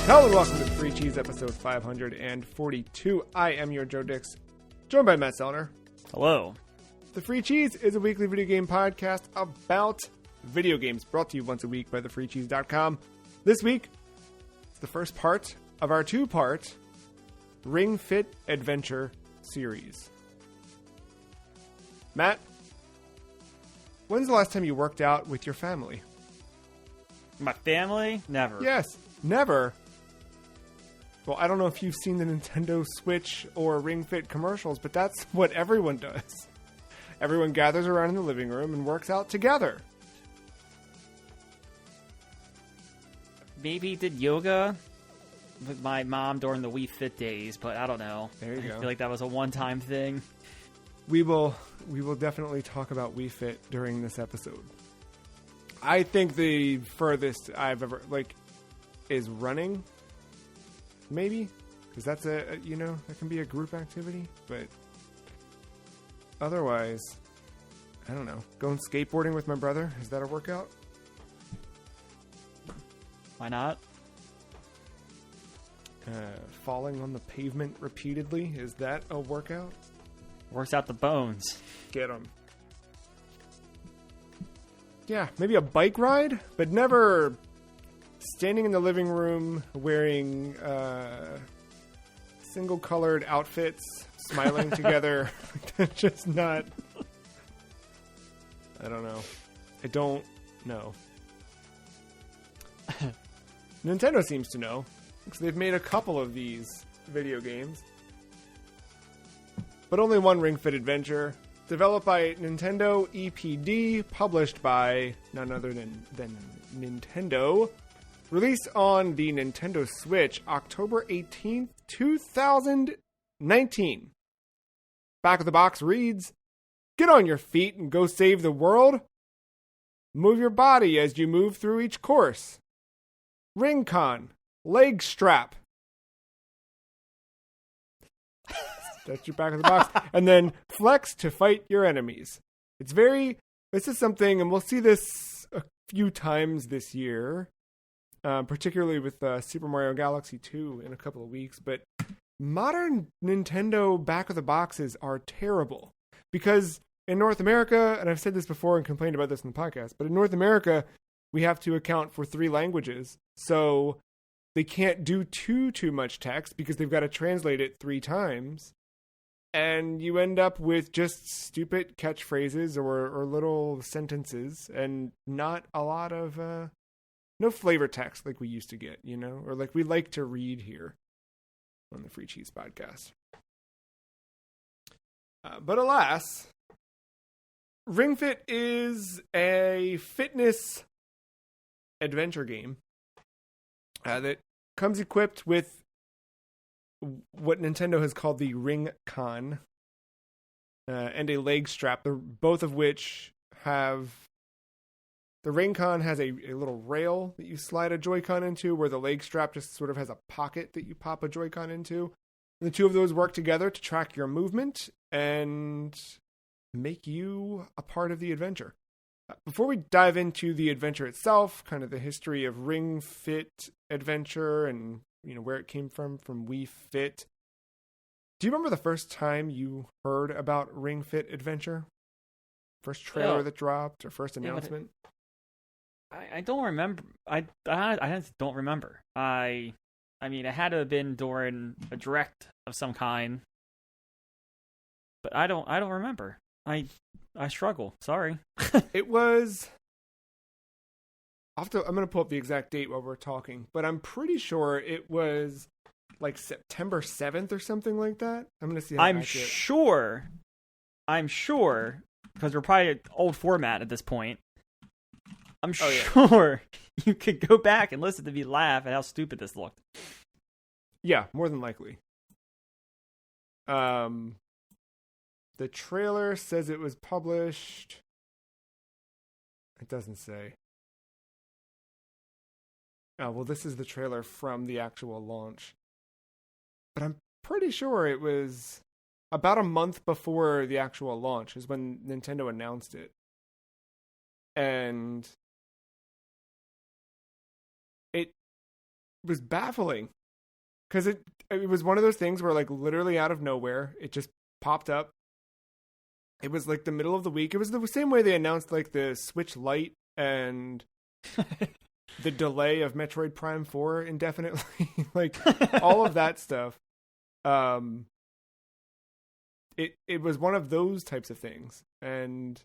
Hello and welcome to Free Cheese episode 542. I am your Joe Dix, joined by Matt Sellner. Hello. The Free Cheese is a weekly video game podcast about video games, brought to you once a week by thefreecheese.com. This week, it's the first part of our two-part Ring Fit Adventure series. Matt, when's the last time you worked out with your family? My family? Never. Yes, never. Well, I don't know if you've seen the Nintendo Switch or Ring Fit commercials, but that's what everyone does. Everyone gathers around in the living room and works out together. Maybe did yoga with my mom during the Wii Fit days, but I don't know. There you go. I feel like that was a one-time thing. We will definitely talk about Wii Fit during this episode. I think the furthest I've ever, is running. Maybe, because that's that can be a group activity, but otherwise, I don't know. Going skateboarding with my brother, is that a workout? Why not? Falling on the pavement repeatedly, is that a workout? Works out the bones. Get 'em. Yeah, maybe a bike ride, but never standing in the living room wearing single-colored outfits, smiling together. Just not... I don't know. I don't know. Nintendo seems to know, because they've made a couple of these video games. But only one Ring Fit Adventure, developed by Nintendo EPD, published by none other than Nintendo. Released on the Nintendo Switch, October 18th, 2019. Back of the box reads, "Get on your feet and go save the world. Move your body as you move through each course. Ring con, leg strap." That's your back of the box. And then flex to fight your enemies. This is something, and we'll see this a few times this year. Particularly with Super Mario Galaxy 2 in a couple of weeks. But modern Nintendo back-of-the-boxes are terrible. Because in North America, and I've said this before and complained about this in the podcast, but in North America, we have to account for 3 languages. So they can't do too much text because they've got to translate it 3 times. And you end up with just stupid catchphrases or little sentences and not a lot of... no flavor text like we used to get, or like we like to read here on the Free Cheese podcast. But alas, Ring Fit is a fitness adventure game that comes equipped with what Nintendo has called the Ring Con and a leg strap, both of which have... The Ring Con has a little rail that you slide a Joy-Con into, where the leg strap just sort of has a pocket that you pop a Joy-Con into. And the two of those work together to track your movement and make you a part of the adventure. Before we dive into the adventure itself, kind of the history of Ring Fit Adventure and where it came from Wii Fit, do you remember the first time you heard about Ring Fit Adventure? First trailer that dropped or first announcement? I don't remember. I don't remember. I mean, it had to have been during a direct of some kind, but I don't remember. I struggle. Sorry. It was. I'm gonna pull up the exact date while we're talking, but I'm pretty sure it was like September 7th or something like that. I'm gonna see. I'm sure, because we're probably at old format at this point. I'm sure you could go back and listen to me laugh at how stupid this looked. Yeah, more than likely. The trailer says it was published. It doesn't say. Oh, well, this is the trailer from the actual launch. But I'm pretty sure it was about a month before the actual launch is when Nintendo announced it. And was baffling because it was one of those things where like literally out of nowhere it just popped up. It was like the middle of the week. It was the same way they announced like the Switch Lite and the delay of Metroid Prime 4 indefinitely, like all of that stuff. It was one of those types of things, and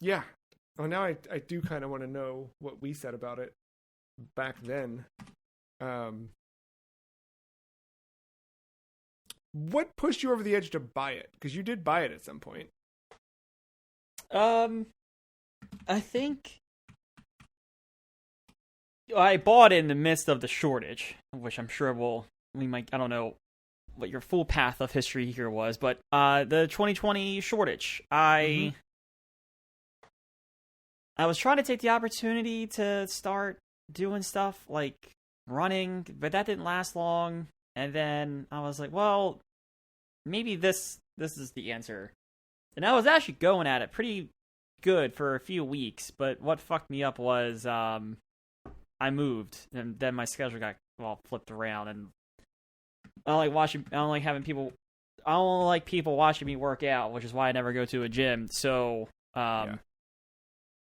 yeah. Oh, now I do kind of want to know what we said about it back then. What pushed you over the edge to buy it? Because you did buy it at some point. I think I bought it in the midst of the shortage, which I'm sure I don't know what your full path of history here was, but the 2020 shortage. I was trying to take the opportunity to start doing stuff like running, but that didn't last long. And then I was like, well, maybe this is the answer. And I was actually going at it pretty good for a few weeks, but what fucked me up was I moved, and then my schedule got flipped around, and I don't like people watching me work out, which is why I never go to a gym. So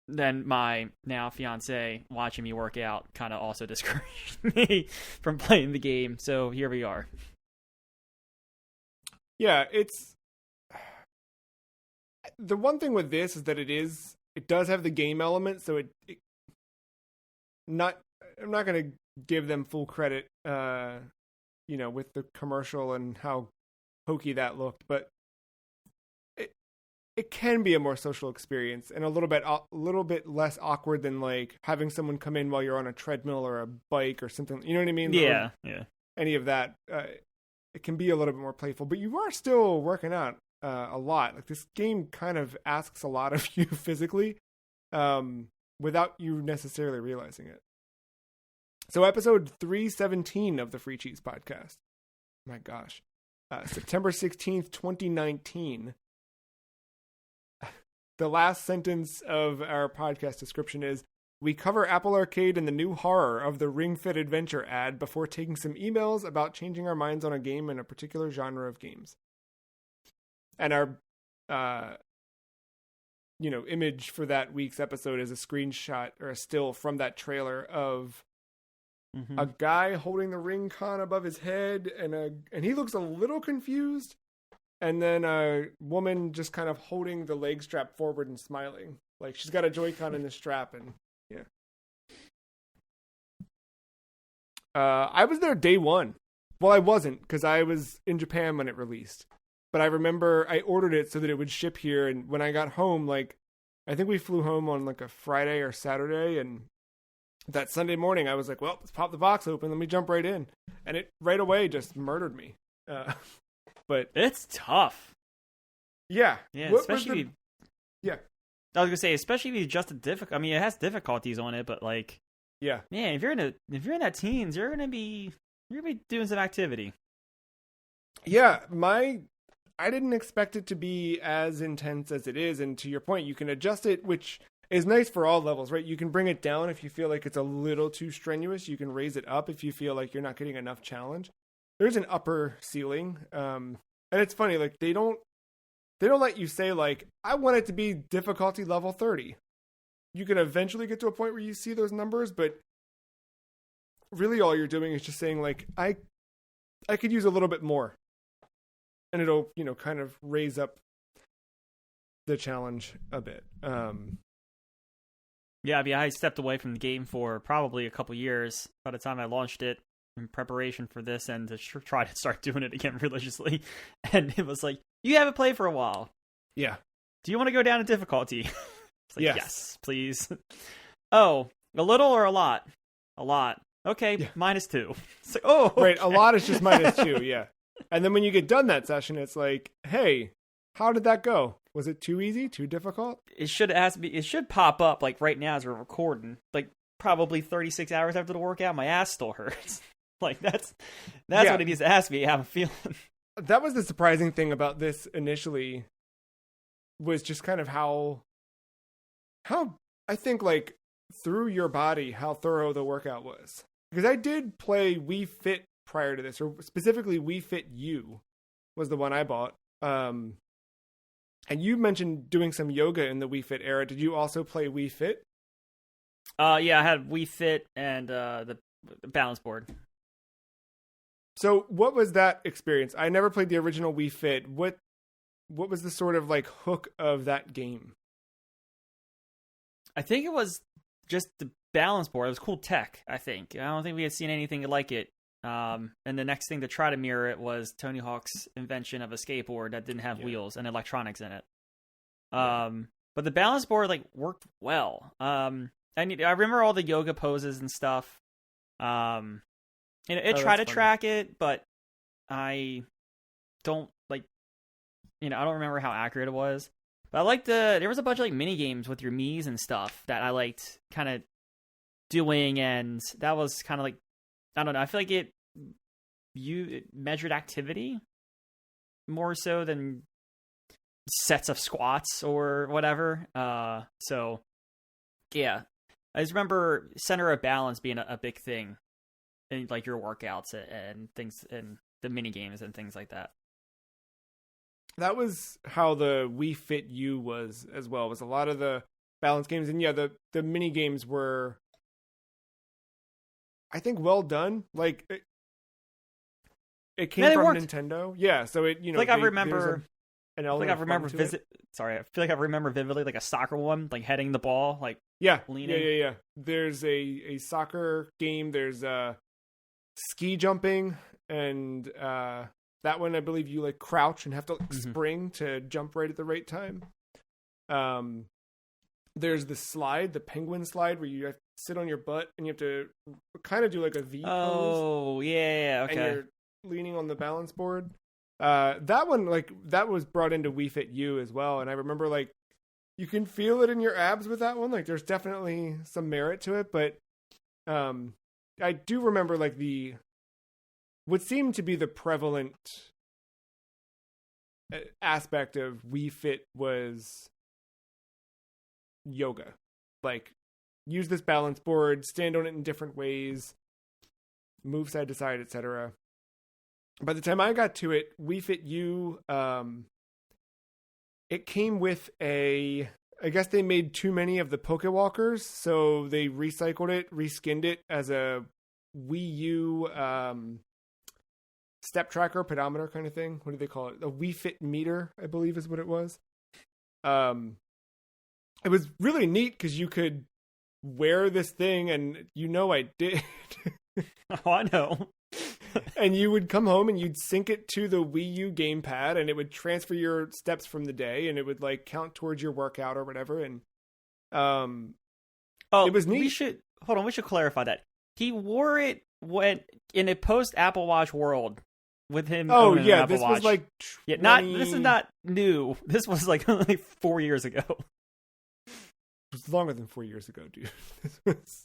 then my now fiance watching me work out kind of also discouraged me from playing the game. So here we are. Yeah, it's the one thing with this is that it does have the game element, so I'm not going to give them full credit, with the commercial and how hokey that looked, but it can be a more social experience and a little bit less awkward than like having someone come in while you're on a treadmill or a bike or something. You know what I mean? Yeah. Any of that. It can be a little bit more playful, but you are still working out a lot. Like this game kind of asks a lot of you physically, without you necessarily realizing it. So episode 317 of the Free Cheese Podcast. My gosh. September 16th, 2019. The last sentence of our podcast description is, we cover Apple Arcade and the new horror of the Ring Fit Adventure ad before taking some emails about changing our minds on a game in a particular genre of games. And our, image for that week's episode is a screenshot or a still from that trailer of a guy holding the ring con above his head, and he looks a little confused. And then a woman just kind of holding the leg strap forward and smiling. Like she's got a Joy-Con in the strap, and yeah. I was there day one. Well, I wasn't, because I was in Japan when it released. But I remember I ordered it so that it would ship here, and when I got home, like, I think we flew home on like a Friday or Saturday, and that Sunday morning I was like, well, let's pop the box open, let me jump right in. And it right away just murdered me. But it's tough. Yeah. Yeah, especially yeah. I was gonna say, especially if you adjust the difficult. I mean, it has difficulties on it, but like, yeah, man, if you're in that teens, you're gonna be doing some activity. Yeah, I didn't expect it to be as intense as it is, and to your point, you can adjust it, which is nice for all levels, right? You can bring it down if you feel like it's a little too strenuous. You can raise it up if you feel like you're not getting enough challenge. There's an upper ceiling, and it's funny, like they don't let you say like, I want it to be difficulty level 30. You can eventually get to a point where you see those numbers, but really all you're doing is just saying like, I could use a little bit more, and it'll kind of raise up the challenge a bit. Yeah, I mean, I stepped away from the game for probably a couple years by the time I launched it, in preparation for this and to try to start doing it again religiously. And it was like, you haven't played for a while. Yeah. Do you want to go down in difficulty? It's like, yes. Yes, please. Oh, a little or a lot? A lot. Okay, yeah. -2. It's like, oh, okay. Right, a lot is just -2, yeah. And then when you get done that session, it's like, hey, how did that go? Was it too easy? Too difficult? It should pop up like right now as we're recording, like probably 36 hours after the workout, my ass still hurts. Like that's what it needs to ask me how I'm feeling. That was the surprising thing about this initially, was just kind of how I think like through your body how thorough the workout was. Because I did play Wii Fit prior to this, or specifically Wii Fit U was the one I bought. And you mentioned doing some yoga in the Wii Fit era. Did you also play Wii Fit? Yeah, I had Wii Fit and the balance board. So what was that experience? I never played the original Wii Fit. What was the sort of like hook of that game? I think it was just the balance board. It was cool tech, I think. I don't think we had seen anything like it. And the next thing to try to mirror it was Tony Hawk's invention of a skateboard that didn't have wheels and electronics in it. But the balance board like worked well. I remember all the yoga poses and stuff. It tried to track it, but I don't like. I don't remember how accurate it was. But I liked there was a bunch of like mini games with your Miis and stuff that I liked kind of doing, and that was kind of like, I don't know. I feel like it measured activity more so than sets of squats or whatever. So yeah, I just remember center of balance being a big thing in like your workouts and things and the mini games and things like that. That was how the Wii Fit U was as well. It was a lot of the balance games, and yeah, the mini games were, I think, well done. Like it came from worked. Nintendo, yeah. So it, like I remember, I feel like I remember vividly like a soccer one, like heading the ball, like leaning. Yeah. There's a soccer game. There's ski jumping, and that one I believe you like crouch and have to spring to jump right at the right time. There's the slide, the penguin slide, where you have to sit on your butt and you have to kind of do like a V pose. Oh, yeah, okay. And you're leaning on the balance board. That one, like, that was brought into Wii Fit U as well. And I remember, like, you can feel it in your abs with that one. Like, there's definitely some merit to it. But I do remember, like, what seemed to be the prevalent aspect of Wii Fit was yoga. Like, use this balance board, stand on it in different ways, move side to side, etc. By the time I got to it, Wii Fit U, it came with I guess they made too many of the Pokewalkers, so they recycled it, reskinned it as a Wii U step tracker, pedometer kind of thing. What do they call it? A Wii Fit meter, I believe is what it was. It was really neat because you could wear this thing, and I did. Oh, I know. And you would come home and you'd sync it to the Wii U gamepad, and it would transfer your steps from the day, and it would like count towards your workout or whatever. And it was neat. We should clarify that he wore it when in a post Apple Watch world with him. Oh yeah, Apple this Watch. was like 20... this is not new. This was like 4 years ago. It was longer than 4 years ago, dude. This was...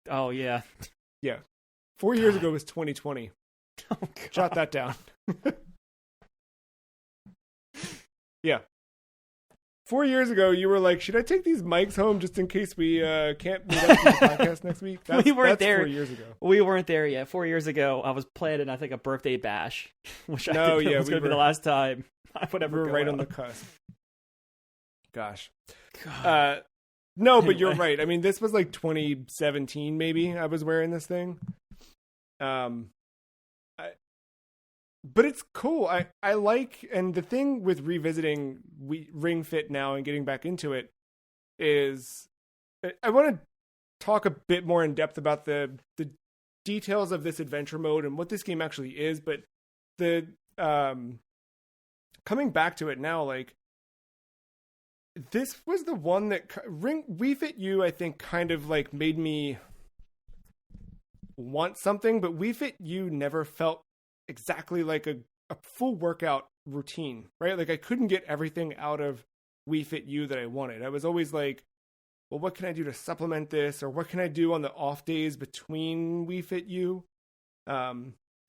Oh yeah, yeah. 4 years ago was 2020. Oh, jot that down. Yeah. 4 years ago, you were like, should I take these mics home just in case we can't meet up for the podcast next week? We weren't there. 4 years ago. We weren't there yet. 4 years ago, I was planning, I think, a birthday bash, which I think was going to be the last time I would ever go right out. On the cusp. Gosh. God. No, but you're right. I mean, this was like 2017, maybe, I was wearing this thing. But it's cool. I like, and the thing with revisiting Ring Fit now and getting back into it is I want to talk a bit more in depth about the details of this adventure mode and what this game actually is. But the coming back to it now, like, this was the one that Wii Fit U, I think, kind of like made me want something, but Wii Fit U never felt exactly like a full workout routine, right? Like, I couldn't get everything out of Wii Fit U that I wanted. I was always like, well, what can I do to supplement this? Or what can I do on the off days between Wii Fit U?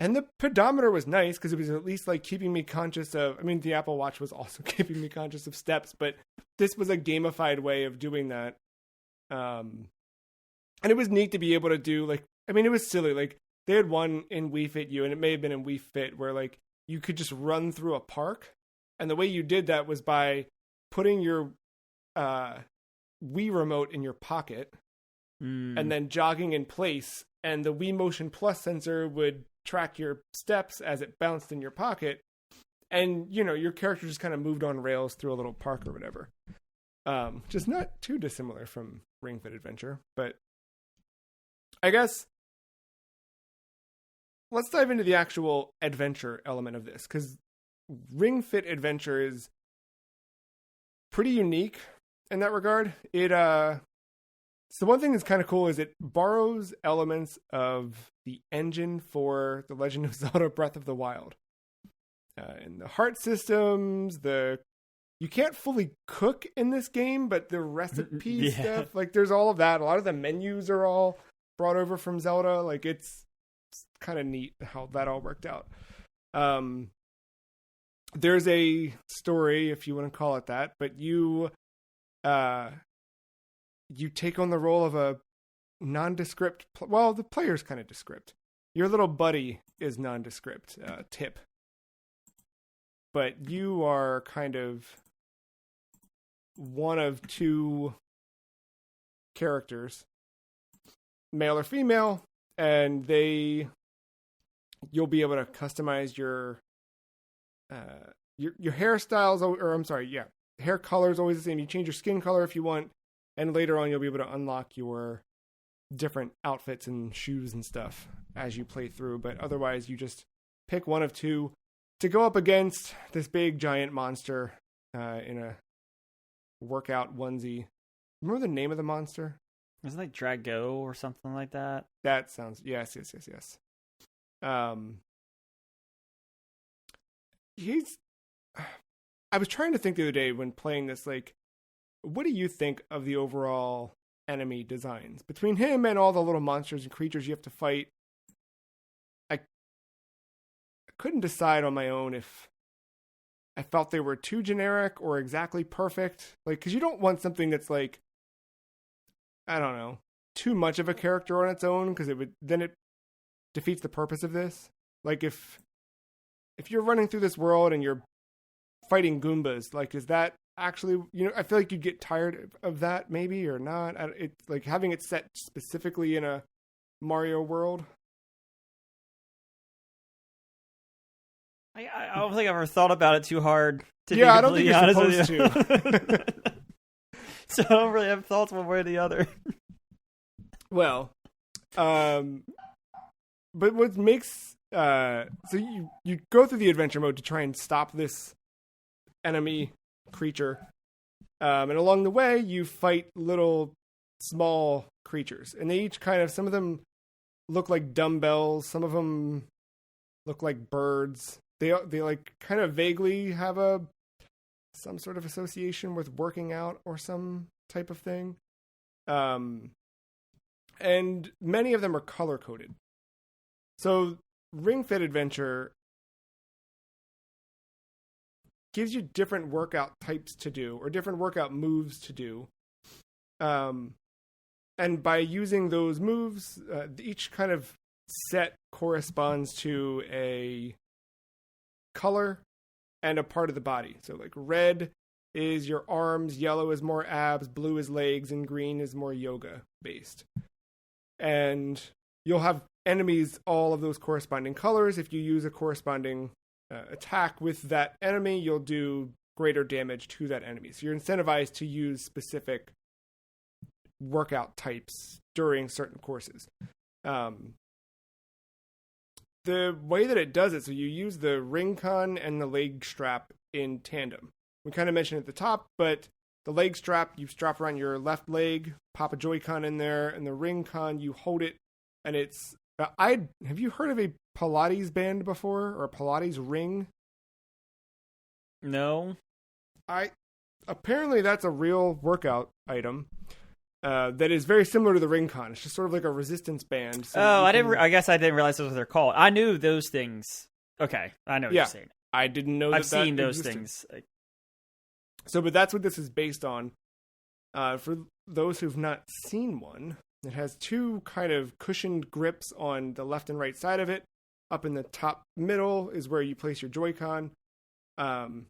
And the pedometer was nice because it was at least like keeping me conscious of, I mean, the Apple Watch was also keeping me conscious of steps, but this was a gamified way of doing that. And it was neat to be able to do, like, I mean, it was silly. Like, they had one in Wii Fit U, and it may have been in Wii Fit, where, like, you could just run through a park. And the way you did that was by putting your Wii remote in your pocket and then jogging in place. And the Wii Motion Plus sensor would track your steps as it bounced in your pocket. And, you know, your character just kind of moved on rails through a little park or whatever. Just not too dissimilar from Ring Fit Adventure. But I guess let's dive into the actual adventure element of this, because Ring Fit Adventure is pretty unique in that regard. So one thing that's kind of cool is it borrows elements of the engine for The Legend of Zelda Breath of the Wild. And the heart systems, you can't fully cook in this game, but the recipe stuff, like there's all of that. A lot of the menus are all brought over from Zelda. Like it's kind of neat how that all worked out. There's a story, if you want to call it that, but you take on the role of a nondescript. Well, the player's kind of descript. Your little buddy is nondescript, Tip. But you are kind of one of two characters, male or female, and you'll be able to customize your hairstyles, or I'm sorry, yeah, hair color is always the same. You change your skin color if you want, and later on you'll be able to unlock your different outfits and shoes and stuff as you play through. But otherwise, you just pick one of two to go up against this big giant monster in a workout onesie. Remember the name of the monster? Isn't it like Drago or something like that? That sounds... Yes. I was trying to think the other day when playing this, like, what do you think of the overall enemy designs? Between him and all the little monsters and creatures you have to fight, I couldn't decide on my own if I felt they were too generic or exactly perfect. Like, because you don't want something that's like, I don't know, too much of a character on its own, because it defeats the purpose of this. Like, if you're running through this world and you're fighting Goombas, like, is that actually, I feel like you'd get tired of that maybe, or not. It's like having it set specifically in a Mario world. I don't think I've ever thought about it too hard. I don't think you're supposed to. So I don't really have thoughts one way or the other. Well, but what makes so you go through the adventure mode to try and stop this enemy creature, and along the way you fight little small creatures, and they each some of them look like dumbbells, some of them look like birds. They like kind of vaguely have some sort of association with working out or some type of thing. And many of them are color coded. So Ring Fit Adventure gives you different workout types to do, or different workout moves to do. And by using those moves, each kind of set corresponds to a color and a part of the body. So like red is your arms, yellow is more abs, blue is legs, and green is more yoga based. And you'll have enemies all of those corresponding colors. If you use a corresponding attack with that enemy, you'll do greater damage to that enemy. So you're incentivized to use specific workout types during certain courses. The way that it does it, so you use the ring con and the leg strap in tandem. We kind of mentioned at the top, but the leg strap, you strap around your left leg, pop a Joy-Con in there, and the ring con, you hold it, and it's... have you heard of a Pilates band before, or a Pilates ring? No. Apparently that's a real workout item. That is very similar to the ring con. It's just sort of like a resistance band. So I guess I didn't realize that's what they're called. I knew those things. Okay, I know what you're saying. I didn't know I've seen that those existed. things. So, but that's what this is based on. For those who've not seen one, It has two kind of cushioned grips on the left and right side of it. Up in the top middle is where you place your Joy-Con. And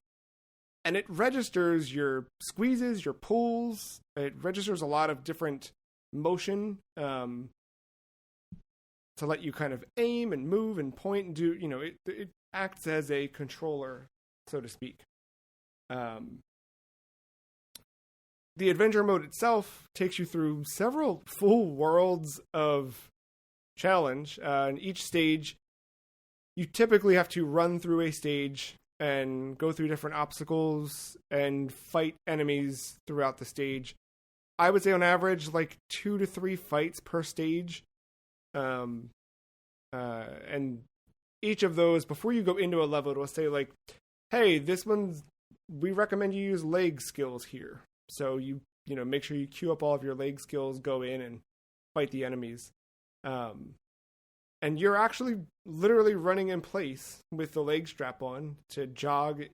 it registers your squeezes, your pulls. It registers a lot of different motion to let you kind of aim and move and point and do, it acts as a controller, so to speak. The adventure mode itself takes you through several full worlds of challenge. In each stage, you typically have to run through a stage and go through different obstacles and fight enemies throughout the stage. I would say on average, like 2 to 3 fights per stage. And each of those, before you go into a level, it will say like, hey, this one's, we recommend you use leg skills here. So you make sure you queue up all of your leg skills, go in and fight the enemies. And you're actually literally running in place with the leg strap on to jog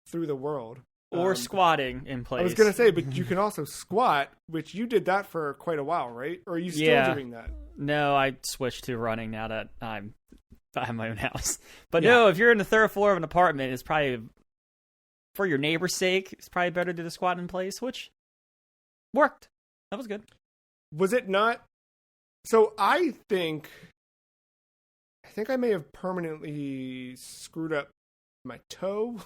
through the world. Or squatting in place. I was going to say, but you can also squat, which you did that for quite a while, right? Or are you still doing that? No, I switched to running now that I have my own house. But no, if you're in the third floor of an apartment, it's probably, for your neighbor's sake, it's probably better to do the squat in place, which worked. That was good. Was it not? So I think I may have permanently screwed up my toe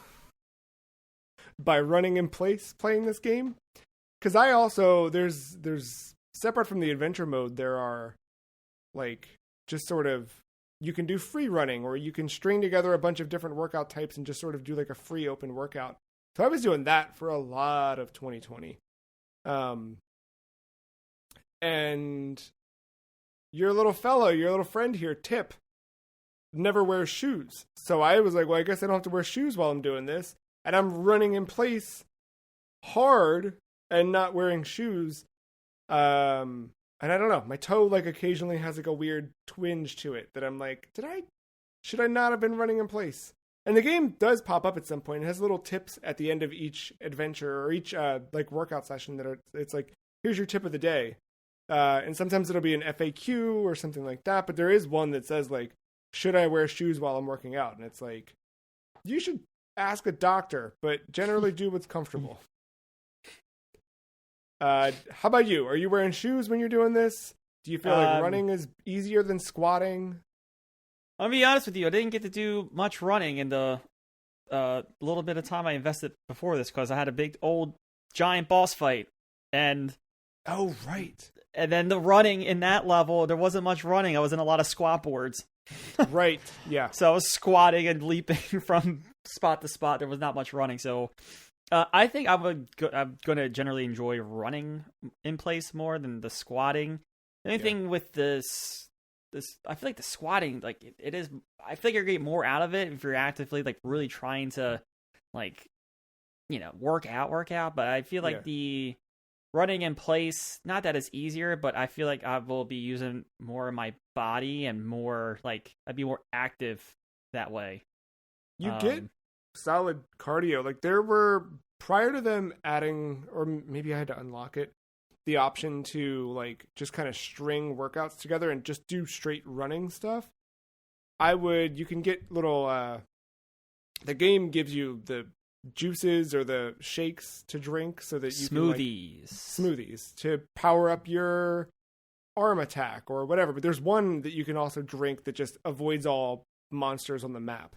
by running in place playing this game. Because I also, there's separate from the adventure mode, there are like just sort of, you can do free running, or you can string together a bunch of different workout types and just sort of do like a free open workout. So I was doing that for a lot of 2020. And your little friend here, Tip, never wears shoes. So I was like, well, I guess I don't have to wear shoes while I'm doing this. And I'm running in place hard and not wearing shoes. And I don't know, my toe like occasionally has like a weird twinge to it that I'm like, should I not have been running in place? And the game does pop up at some point. It has little tips at the end of each adventure or each like workout session that it's like, here's your tip of the day. And sometimes it'll be an FAQ or something like that. But there is one that says like, should I wear shoes while I'm working out? And it's like, you should ask a doctor, but generally do what's comfortable. How about you? Are you wearing shoes when you're doing this? Do you feel like running is easier than squatting? I'll be honest with you. I didn't get to do much running in the little bit of time I invested before this because I had a big old giant boss fight. And oh, right. And then the running in that level, there wasn't much running. I was in a lot of squat boards. Right, yeah. So I was squatting and leaping from spot to spot. There was not much running. So I think I'm going to generally enjoy running in place more than the squatting. The only thing with this, I feel like the squatting, like it is, I feel like you're getting more out of it if you're actively like really trying to like, work out. But I feel like the running in place, not that it's easier, but I feel like I will be using more of my body and more like I'd be more active that way. You get solid cardio. Like there were, prior to them adding, or maybe I had to unlock it, the option to like just kind of string workouts together and just do straight running stuff. You can get little, the game gives you the juices or the shakes to drink so that you smoothies to power up your arm attack or whatever. But there's one that you can also drink that just avoids all monsters on the map.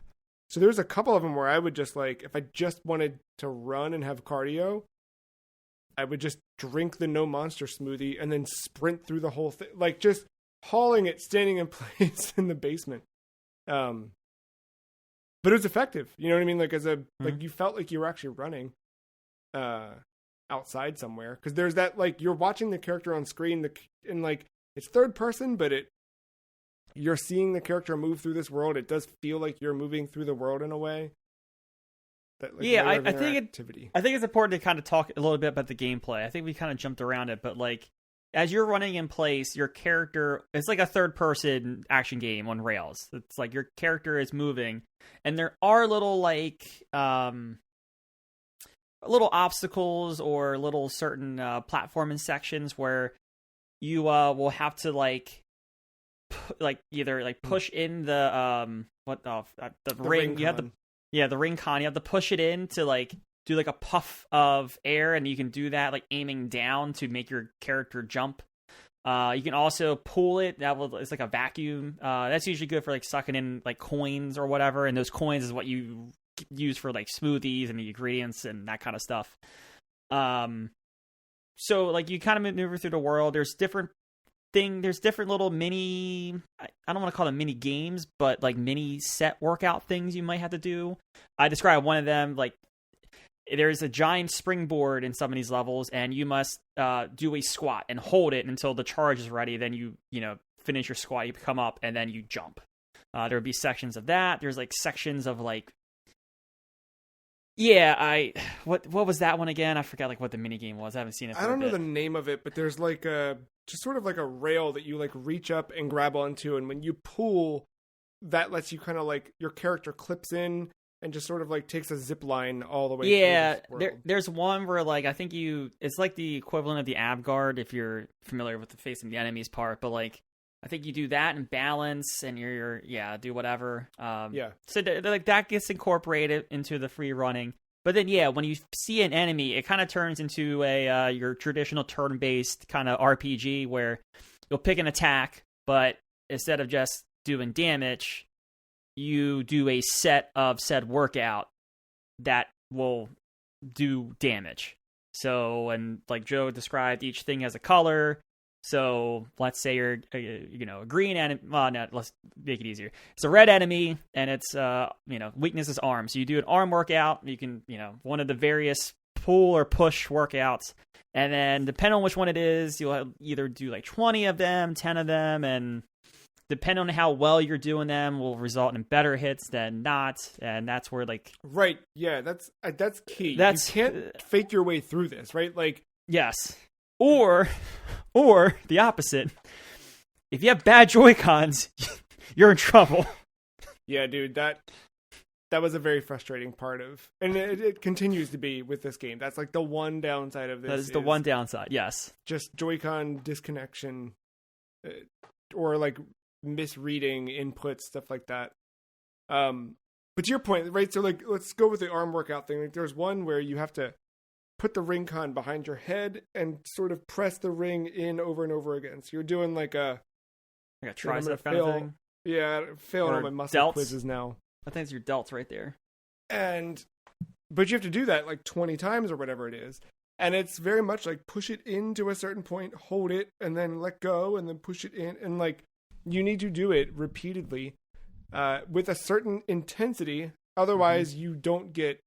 So there's a couple of them where I would just like, if I just wanted to run and have cardio, I would just drink the no monster smoothie and then sprint through the whole thing, like just hauling it, standing in place in the basement. But it was effective. You know what I mean? Like like you felt like you were actually running outside somewhere. Because there's that, like, you're watching the character on screen and like it's third person, but you're seeing the character move through this world. It does feel like you're moving through the world in a way. That, like, I think it's important to kind of talk a little bit about the gameplay. I think we kind of jumped around it, but like as you're running in place, your character, it's like a third person action game on rails. It's like your character is moving and there are little like little obstacles or little certain platforming sections where you will have to like either like push in the the ring. You have to the ring con. You have to push it in to like do like a puff of air, and you can do that like aiming down to make your character jump. You can also pull it. It's like a vacuum. That's usually good for like sucking in like coins or whatever. And those coins is what you use for like smoothies and the ingredients and that kind of stuff. So like you kind of maneuver through the world. There's different little mini, I don't want to call them mini games, but like mini set workout things you might have to do. I described one of them, like there's a giant springboard in some of these levels, and you must do a squat and hold it until the charge is ready. Then you finish your squat, you come up, and then you jump. There would be sections of that. There's like sections of like, what was that one again? I forgot like what the mini game was. I haven't seen it. I don't know the name of it, but there's like just sort of like a rail that you like reach up and grab onto, and when you pull, that lets you kind of like your character clips in and just sort of like takes a zip line all the way. Yeah, there's one where like I think it's like the equivalent of the ab guard if you're familiar with the facing the enemies part, but like I think you do that and balance and you're do whatever. So like that gets incorporated into the free running. But then when you see an enemy, it kind of turns into a your traditional turn-based kind of RPG where you'll pick an attack, but instead of just doing damage, you do a set of said workout that will do damage. So, and like Joe described, each thing has a color. So let's say you're, a green enemy. Well, no, let's make it easier. It's a red enemy, and it's, weakness is arm. So you do an arm workout. You can, one of the various pull or push workouts. And then depending on which one it is, you'll either do like 20 of them, 10 of them, and depending on how well you're doing them will result in better hits than not. And that's where like... Right. Yeah, that's key. You can't fake your way through this, right? Like... Yes. Or the opposite. If you have bad Joy-Cons, you're in trouble. Yeah, dude, that was a very frustrating part of, and it continues to be with this game. That's like the one downside of this. That is the one downside, yes. Just Joy-Con disconnection, or like misreading inputs, stuff like that. But to your point, right? So like, let's go with the arm workout thing. Like, there's one where you have to put the ring con behind your head and sort of press the ring in over and over again. So you're doing like a tricep kind of thing. Yeah, failing all my muscle quizzes now. I think it's your delts right there. But you have to do that like 20 times or whatever it is. And it's very much like push it into a certain point, hold it, and then let go, and then push it in. And like you need to do it repeatedly with a certain intensity. Otherwise, you don't get,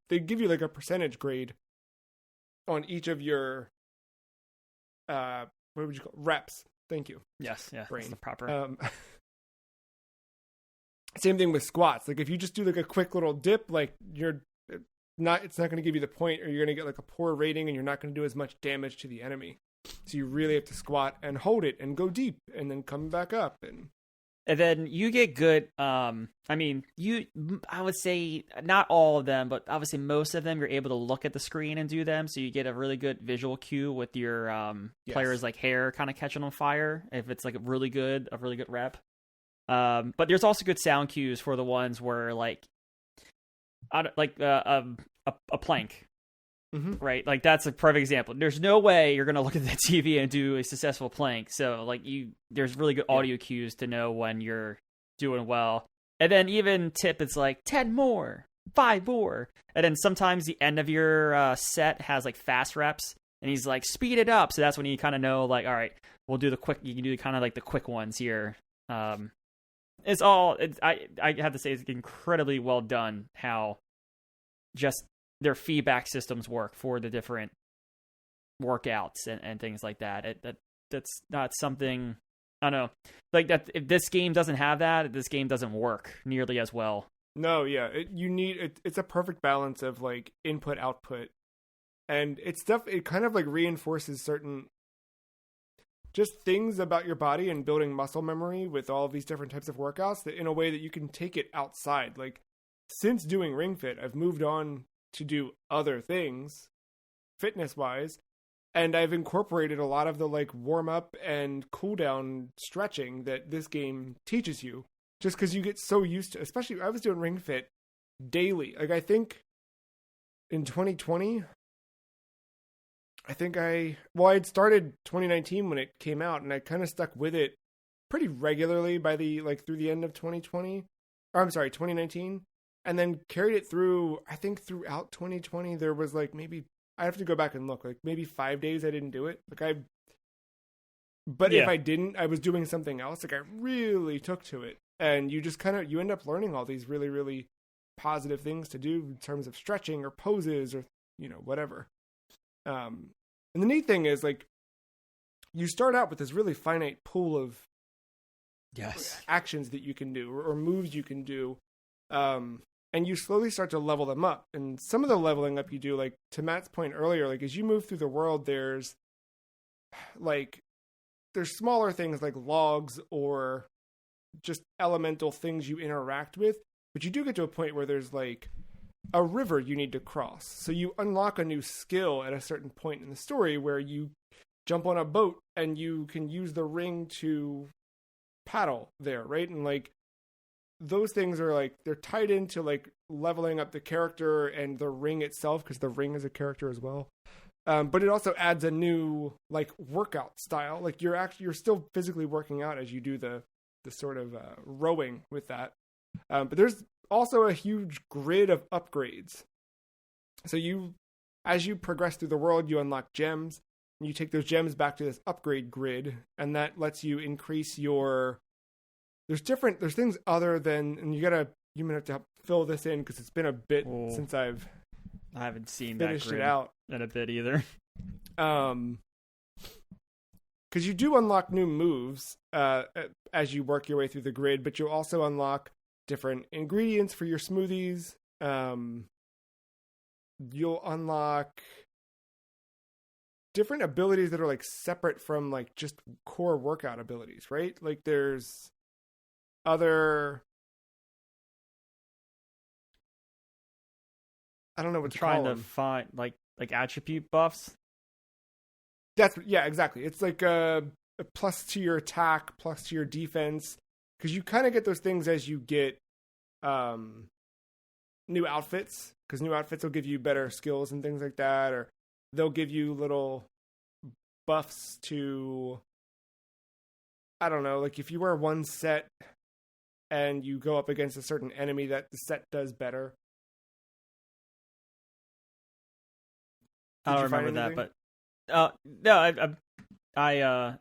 they give you like a percentage grade on each of your, what would you call it? Reps. Thank you. Yes, yeah, brain. That's the proper. Same thing with squats. Like if you just do like a quick little dip, like it's not going to give you the point, or you're going to get like a poor rating, and you're not going to do as much damage to the enemy. So you really have to squat and hold it and go deep and then come back up. And then you get good, I would say not all of them, but obviously most of them, you're able to look at the screen and do them. So you get a really good visual cue with your player's like hair kind of catching on fire. If it's like a really good rep. But there's also good sound cues for the ones where like a plank. Mm-hmm. Right, like that's a perfect example. There's no way you're gonna look at the TV and do a successful plank. So like there's really good audio cues to know when you're doing well. And then even it's like 10 more, 5 more, and then sometimes the end of your set has like fast reps, and he's like speed it up. So that's when you kind of know like, all right, we'll do the quick. You can do kind of like the quick ones here. I have to say it's incredibly well done. How just their feedback systems work for the different workouts and things like that. That's not something, I don't know, like that. If this game doesn't have that, this game doesn't work nearly as well. No, yeah, it's a perfect balance of like input output, and it kind of like reinforces certain just things about your body and building muscle memory with all of these different types of workouts that in a way that you can take it outside. Like since doing Ring Fit, I've moved on to do other things fitness wise, And I've incorporated a lot of the like warm up and cool down stretching that this game teaches you, just because you get so used to. Especially, I was doing Ring Fit daily. Like I think in 2020, I'd started 2019 when it came out, and I kind of stuck with it pretty regularly by through the end of 2020. Or I'm sorry, 2019, and then carried it through. I think throughout 2020 there was like maybe I have to go back and look, like maybe 5 days I didn't do it. But if I didn't, I was doing something else. Like I really took to it, and you just you end up learning all these really, really positive things to do in terms of stretching or poses or whatever. And the neat thing is like you start out with this really finite pool of actions that you can do or moves you can do. And you slowly start to level them up. And some of the leveling up you do, like to Matt's point earlier, like as you move through the world, there's smaller things like logs or just elemental things you interact with. But you do get to a point where there's like a river you need to cross. So you unlock a new skill at a certain point in the story where you jump on a boat and you can use the ring to paddle there, right? And like those things are like they're tied into like leveling up the character and the ring itself, because the ring is a character as well. But it also adds a new like workout style. Like you're still physically working out as you do the sort of rowing with that. But there's also a huge grid of upgrades. So as you progress through the world, you unlock gems, and you take those gems back to this upgrade grid, and that lets you increase your. There's things other than, and you're gonna have to fill this in because it's been a bit since I haven't seen finished that grid it out in a bit either. Because you do unlock new moves as you work your way through the grid, but you'll also unlock different ingredients for your smoothies. You'll unlock different abilities that are like separate from like just core workout abilities, right? Like there's other, I don't know what to call them. Trying to find like attribute buffs. Yeah, exactly. It's like a plus to your attack, plus to your defense, because you kind of get those things as you get new outfits, because new outfits will give you better skills and things like that, or they'll give you little buffs to, I don't know, like if you wear one set and you go up against a certain enemy, that the set does better. I don't remember that, but no,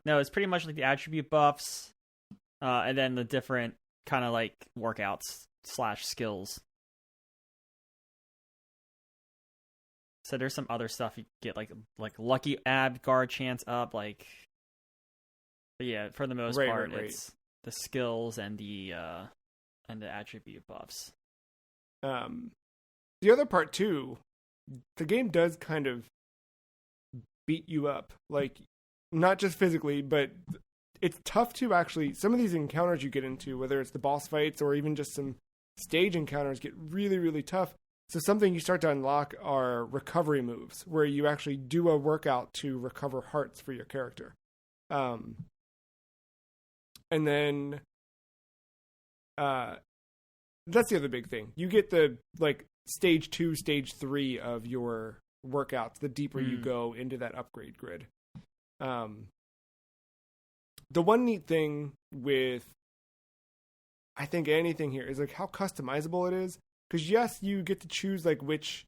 no, it's pretty much like the attribute buffs, and then the different kind of like workouts / skills. So there's some other stuff you get, like lucky ab guard chance up, like. But yeah, for the most part, it's the skills and the attribute buffs. The other part too, the game does kind of beat you up, like not just physically, but it's tough to actually. Some of these encounters you get into, whether it's the boss fights or even just some stage encounters, get really, really tough. So something you start to unlock are recovery moves, where you actually do a workout to recover hearts for your character. And then that's the other big thing. You get the like stage 2, stage 3 of your workouts the deeper you go into that upgrade grid. The one neat thing with, I think, anything here is like how customizable it is. Because yes, you get to choose like which,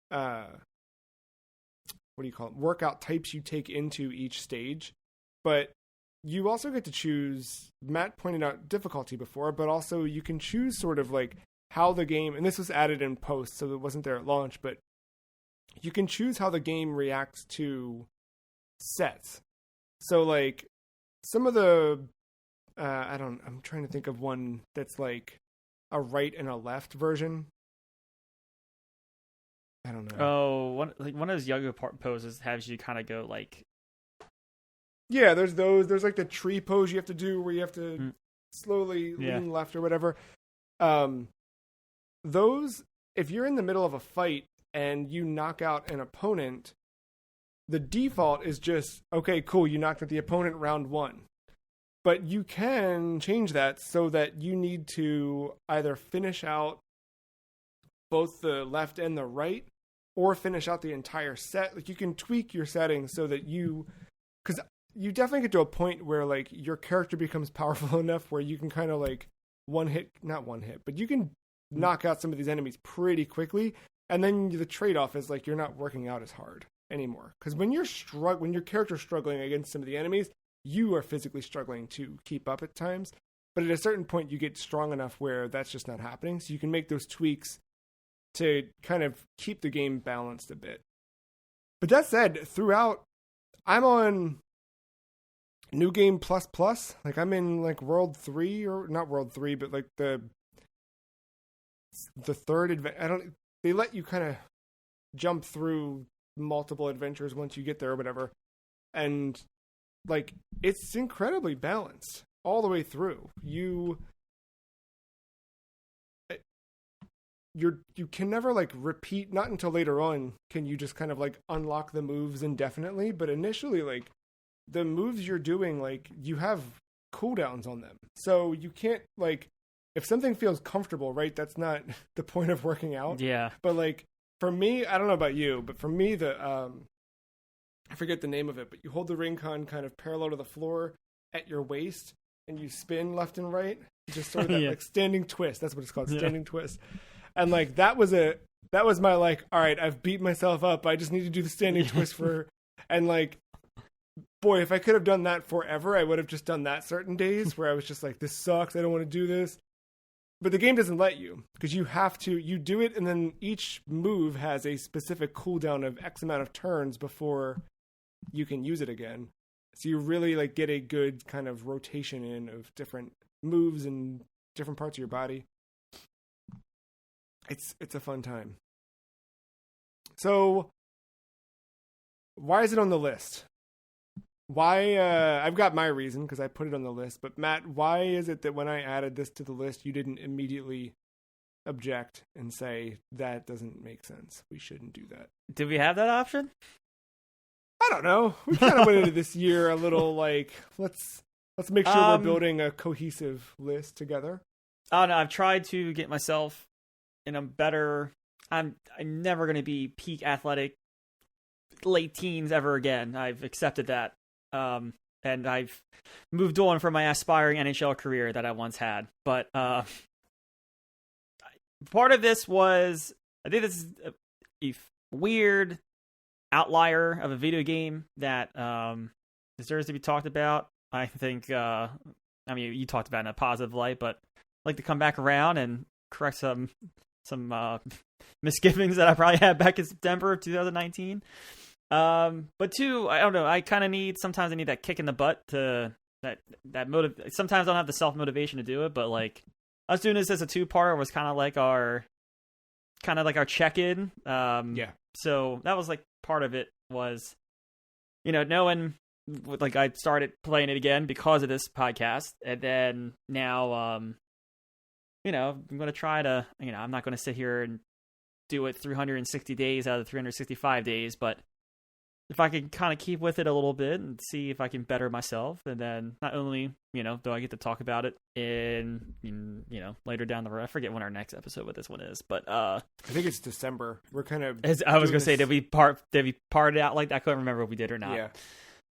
what do you call it, workout types you take into each stage, but you also get to choose. Matt pointed out difficulty before, but also you can choose sort of like how the game, and this was added in post, so it wasn't there at launch, but you can choose how the game reacts to sets. So like some of the, I'm trying to think of one that's like a right and a left version. I don't know. Oh, one of those yoga poses has you kind of go like. Yeah, there's those. There's like the tree pose you have to do where you have to slowly lean left or whatever. Those, if you're in the middle of a fight and you knock out an opponent, the default is just, okay, cool, you knocked out the opponent round 1. But you can change that so that you need to either finish out both the left and the right, or finish out the entire set. Like, you can tweak your settings so that because you definitely get to a point where like your character becomes powerful enough where you can kind of like not one hit, but you can knock out some of these enemies pretty quickly. And then the trade-off is like you're not working out as hard anymore. Because when when your character's struggling against some of the enemies, you are physically struggling to keep up at times. But at a certain point, you get strong enough where that's just not happening. So you can make those tweaks to kind of keep the game balanced a bit. But that said, throughout, I'm on New Game Plus Plus. Like, I'm in like World 3, or not World 3, but like the third they let you kind of jump through multiple adventures once you get there or whatever. And like, it's incredibly balanced all the way through. You can never like repeat, not until later on can you just kind of like unlock the moves indefinitely, but initially, like, the moves you're doing, like, you have cooldowns on them. So you can't, like, if something feels comfortable, right, that's not the point of working out. Yeah. But like, for me, I don't know about you, but for me, I forget the name of it, but you hold the ring con kind of parallel to the floor at your waist and you spin left and right. Just sort of that like standing twist. That's what it's called, standing twist. And like, that was my like, all right, I've beat myself up. I just need to do the standing twist and like, boy, if I could have done that forever, I would have just done that certain days where I was just like, this sucks, I don't want to do this. But the game doesn't let you, because you do it, and then each move has a specific cooldown of X amount of turns before you can use it again. So you really like get a good kind of rotation in of different moves and different parts of your body. It's a fun time. So why is it on the list? Why, I've got my reason because I put it on the list, but Matt, why is it that when I added this to the list, you didn't immediately object and say, that doesn't make sense, we shouldn't do that? Did we have that option? I don't know. We kind of went into this year a little like, let's make sure we're building a cohesive list together. Oh no, I've tried to get myself in a better, I'm never going to be peak athletic late teens ever again. I've accepted that. And I've moved on from my aspiring NHL career that I once had. But part of this was, I think this is a weird outlier of a video game that deserves to be talked about. I think, I mean, you talked about it in a positive light, but I'd like to come back around and correct some misgivings that I probably had back in September of 2019. But two, I don't know, I kind of sometimes I need that kick in the butt to that motive. Sometimes I don't have the self-motivation to do it, but like, I was doing this as a 2-part, was kind of like our check-in. Yeah. So that was like part of it was, knowing, like, I started playing it again because of this podcast, and then now, I'm going to try to, I'm not going to sit here and do it 360 days out of the 365 days, but if I can kind of keep with it a little bit and see if I can better myself, and then not only, do I get to talk about it in later down the road. I forget when our next episode with this one is, but I think it's December. We're kind of, I was going to say, did we part it out like that? I couldn't remember if we did or not.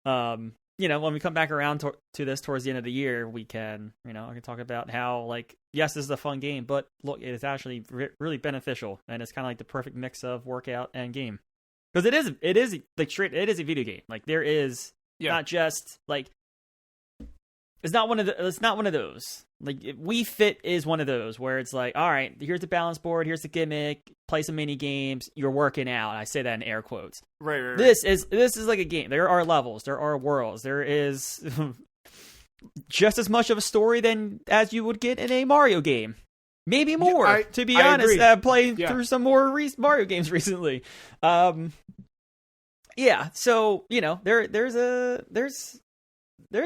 Yeah. When we come back around to this towards the end of the year, we can, I can talk about how, like, yes, this is a fun game, but look, it is actually really beneficial, and it's kind of like the perfect mix of workout and game. Because it is like straight. It is a video game. Like, there is not just like, it's not one of those. Like, Wii Fit is one of those where it's like, all right, here's the balance board, here's the gimmick, play some mini games, you're working out. I say that in air quotes. Right. This is like a game. There are levels, there are worlds, there is just as much of a story as you would get in a Mario game. Maybe more, to be honest. I've played through some more Mario games recently. Yeah, so there's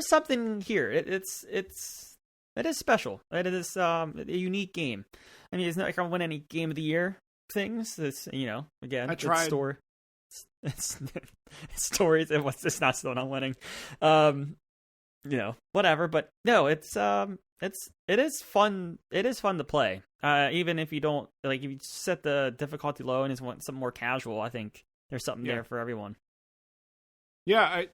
something here. It is special. It is a unique game. I mean, it's not like I win any game of the year things. It's again, I tried. It's stories. It's not still not winning. Whatever. But no, it is fun. It is fun to play. Even if you don't like, if you set the difficulty low and just want something more casual, I think there's something there for everyone. Yeah,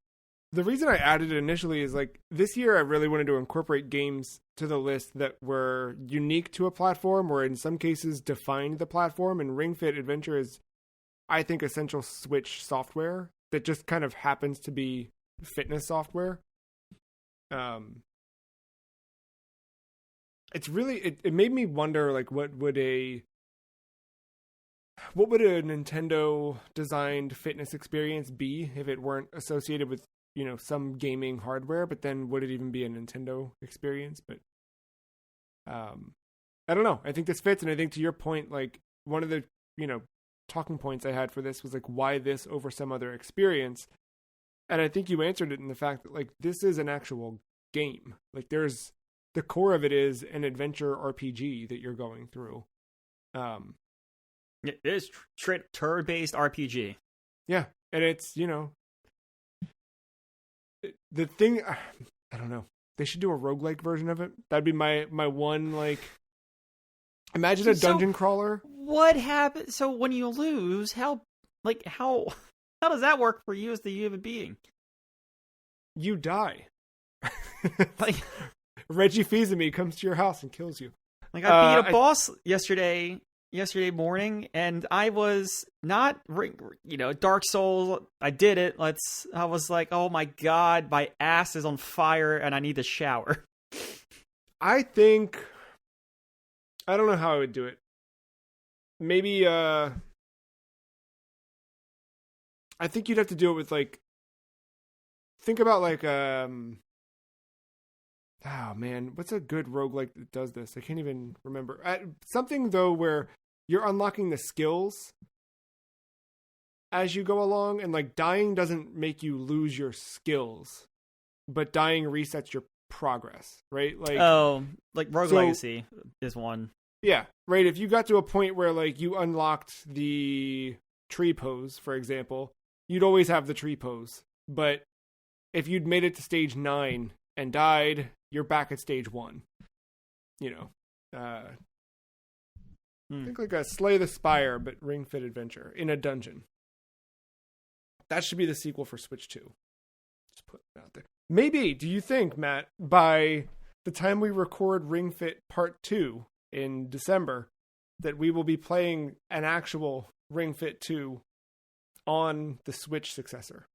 the reason I added it initially is like this year I really wanted to incorporate games to the list that were unique to a platform or in some cases defined the platform, and Ring Fit Adventure is, I think, essential Switch software that just kind of happens to be fitness software. It's really it made me wonder like what would a Nintendo designed fitness experience be if it weren't associated with, some gaming hardware, but then would it even be a Nintendo experience? But I don't know. I think this fits, and I think to your point, like one of the, talking points I had for this was like why this over some other experience. And I think you answered it in the fact that like this is an actual game. Like there's the core of it is an adventure RPG that you're going through. It is turn-based RPG. Yeah, and it's, the thing, I don't know. They should do a roguelike version of it. That'd be my one, like, imagine a dungeon crawler. What happens? So when you lose, how does that work for you as the human being? You die. Like Reggie Fils-Aimé comes to your house and kills you. Like I beat a boss yesterday morning, and I was not, Dark Souls. I did it. I was like, oh my god, my ass is on fire, and I need to shower. I don't know how I would do it. Maybe, I think you'd have to do it with like, think about like, oh man, what's a good roguelike that does this? I can't even remember. Something though where you're unlocking the skills as you go along, and like dying doesn't make you lose your skills, but dying resets your progress, right? Like Rogue Legacy is one. Yeah, right. If you got to a point where like you unlocked the tree pose, for example, you'd always have the tree pose. But if you'd made it to stage 9 and died, you're back at stage 1. Think like a Slay the Spire, but Ring Fit Adventure in a dungeon. That should be the sequel for Switch 2. Just put it out there. Maybe, do you think, Matt, by the time we record Ring Fit Part 2 in December, that we will be playing an actual Ring Fit 2 on the Switch successor?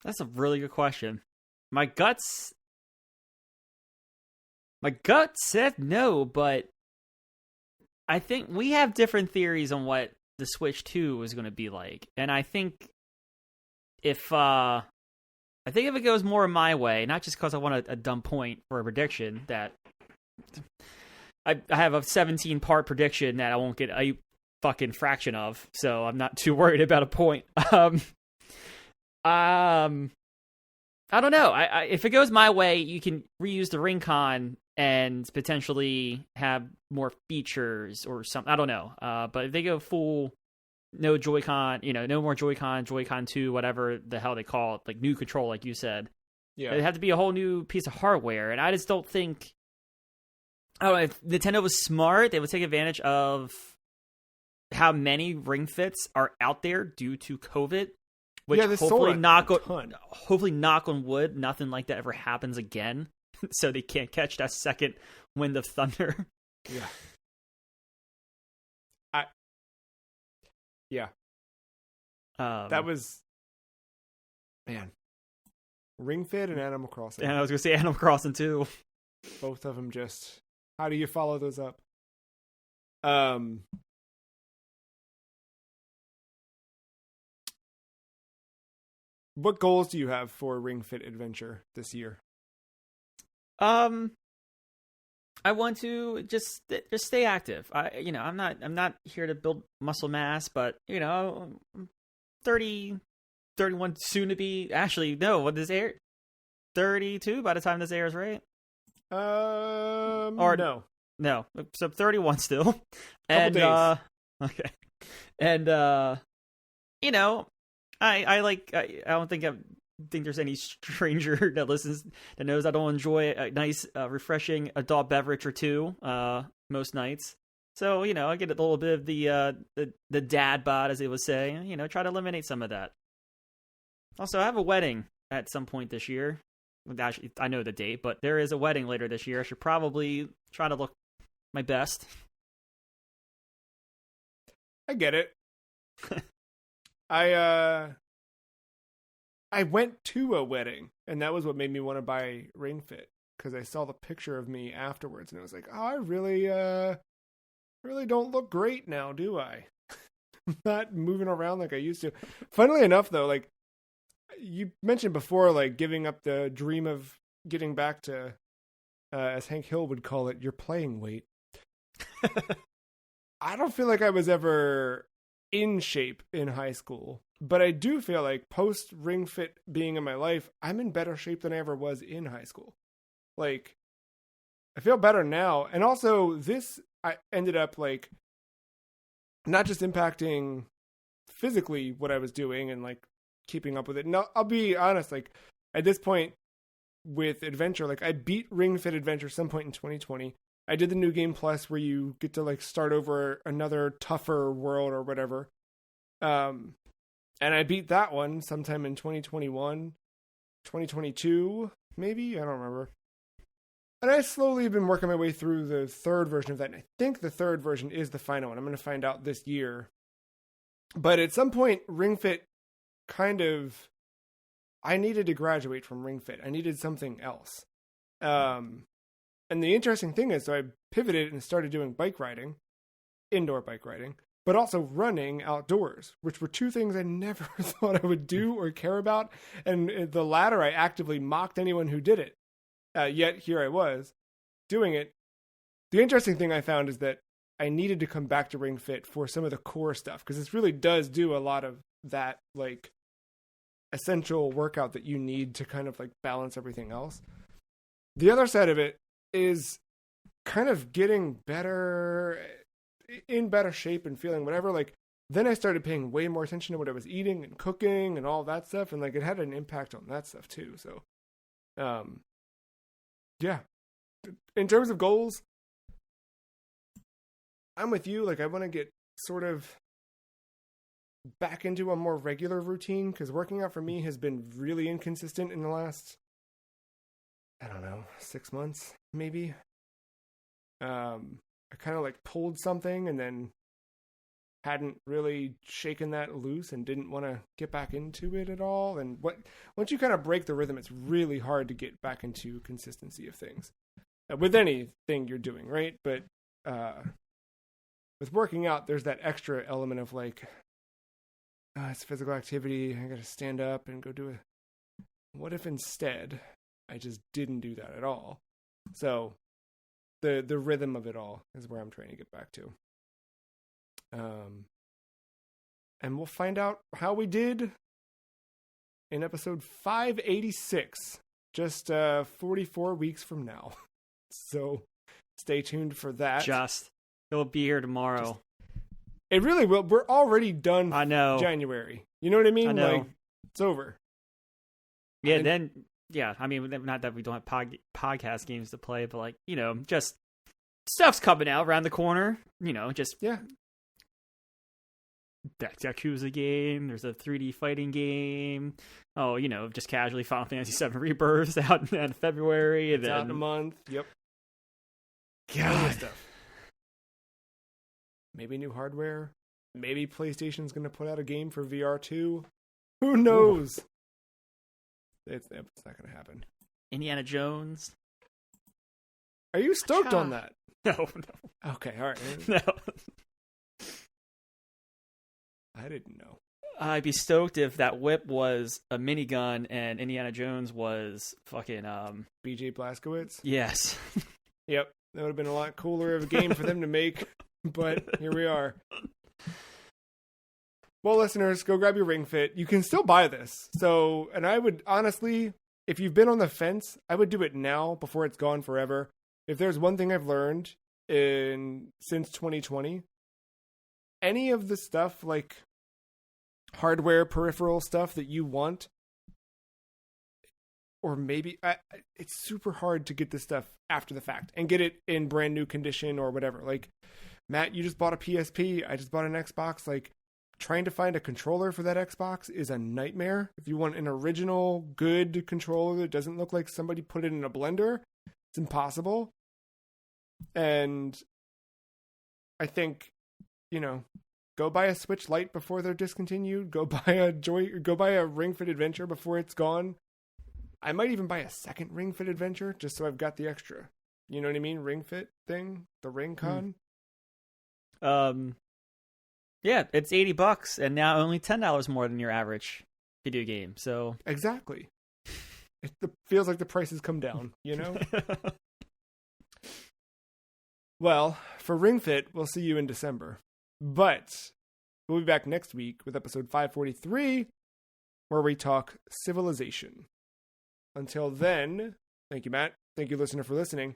That's a really good question. My gut said no, but I think we have different theories on what the Switch 2 is going to be like. And I think if it goes more my way, not just because I want a dumb point for a prediction, that I have a 17-part prediction that I won't get a fucking fraction of, so I'm not too worried about a point. I don't know. If it goes my way, you can reuse the Ring-Con and potentially have more features or something. I don't know. But if they go full, no Joy-Con, no more Joy-Con, Joy-Con 2, whatever the hell they call it, like new control, like you said. Yeah. It'd have to be a whole new piece of hardware. And I just don't think, I don't know, if Nintendo was smart, they would take advantage of how many Ring Fits are out there due to COVID. Which hopefully knock on wood, nothing like that ever happens again. So they can't catch that second wind of thunder. Yeah. That was, man. Ring Fit and Animal Crossing. And I was going to say Animal Crossing too. Both of them just, how do you follow those up? What goals do you have for Ring Fit Adventure this year? I want to just stay active. I'm not here to build muscle mass, but I'm 30, 31, soon to be. Actually, no. What does air? 32 by the time this airs, right? Or no. No, so 31 still. Days. Okay. And you know, I don't think there's any stranger that listens that knows I don't enjoy a nice refreshing adult beverage or two most nights. So, you know, I get a little bit of the dad bod, as they would say, you know, try to eliminate some of that. Also, I have a wedding at some point this year. Actually, I know the date, but there is a wedding later this year. I should probably try to look my best. I get it. I went to a wedding, and that was what made me want to buy Ring Fit, because I saw the picture of me afterwards, and I was like, oh, I really don't look great now, do I? I'm not moving around like I used to. Funnily enough, though, like you mentioned before, like giving up the dream of getting back to, as Hank Hill would call it, your playing weight. I don't feel like I was ever in shape in high school, but I do feel like post Ring Fit being in my life, I'm in better shape than I ever was in high school. Like, I feel better now. And also I ended up like not just impacting physically what I was doing and like keeping up with it. No, I'll be honest, like at this point with Adventure, like I beat Ring Fit Adventure some point in 2020. I did the New Game Plus where you get to like start over another tougher world or whatever. And I beat that one sometime in 2021, 2022, maybe? I don't remember. And I slowly have been working my way through the third version of that. And I think the third version is the final one. I'm going to find out this year. But at some point, Ring Fit I needed to graduate from Ring Fit. I needed something else. And the interesting thing is, so I pivoted and started doing bike riding, indoor bike riding, but also running outdoors, which were two things I never thought I would do or care about. And the latter, I actively mocked anyone who did it. Yet here I was doing it. The interesting thing I found is that I needed to come back to Ring Fit for some of the core stuff, because this really does do a lot of that, like, essential workout that you need to kind of like balance everything else. The other side of it is kind of getting better, in better shape and feeling whatever. Like, then I started paying way more attention to what I was eating and cooking and all that stuff. And like, it had an impact on that stuff too. So, yeah, in terms of goals, I'm with you. Like, I want to get sort of back into a more regular routine, because working out for me has been really inconsistent in the last, I don't know, 6 months, maybe. I kind of like pulled something and then hadn't really shaken that loose and didn't want to get back into it at all. And once you kind of break the rhythm, it's really hard to get back into consistency of things with anything you're doing, right? But with working out, there's that extra element of like, it's physical activity. I got to stand up and go do it. What if instead I just didn't do that at all? So the rhythm of it all is where I'm trying to get back to. And we'll find out how we did in episode 586, just 44 weeks from now. So stay tuned for that. It'll be here tomorrow. It really will. We're already done. I know. January. You know what I mean? I know. Like, it's over. Yeah, I mean, not that we don't have podcast games to play, but like, you know, just stuff's coming out around the corner. You know, just yeah. That Yakuza game. There's a 3D fighting game. Oh, you know, just casually Final Fantasy VII Rebirth out in February. And it's then out in a month. Yep. God. Stuff. Maybe new hardware. Maybe PlayStation's going to put out a game for VR 2. Who knows? Ooh. It's not going to happen. Indiana Jones. Are you stoked on that? No. Okay, all right. No. I didn't know. I'd be stoked if that whip was a minigun and Indiana Jones was fucking BJ Blazkowicz? Yes. Yep. That would have been a lot cooler of a game for them to make. But here we are. Well, listeners, go grab your Ring Fit. You can still buy this. So, and I would honestly, if you've been on the fence, I would do it now before it's gone forever. If there's one thing I've learned, since 2020. Any of the stuff like hardware peripheral stuff that you want, or maybe it's super hard to get this stuff after the fact and get it in brand new condition or whatever. Like, Matt, you just bought a PSP. I just bought an Xbox. Like, trying to find a controller for that Xbox is a nightmare. If you want an original good controller that doesn't look like somebody put it in a blender, it's impossible. And I think, go buy a Switch Lite before they're discontinued. Go buy a Ring Fit Adventure before it's gone. I might even buy a second Ring Fit Adventure just so I've got the extra. You know what I mean? Ring Fit thing, the Ring Con. Yeah, it's $80 and now only $10 more than your average video game. So exactly, it feels like the price has come down. Well, for Ring Fit, we'll see you in December, but we'll be back next week with episode 543, where we talk Civilization. Until then, thank you, Matt. Thank you, listener, for listening.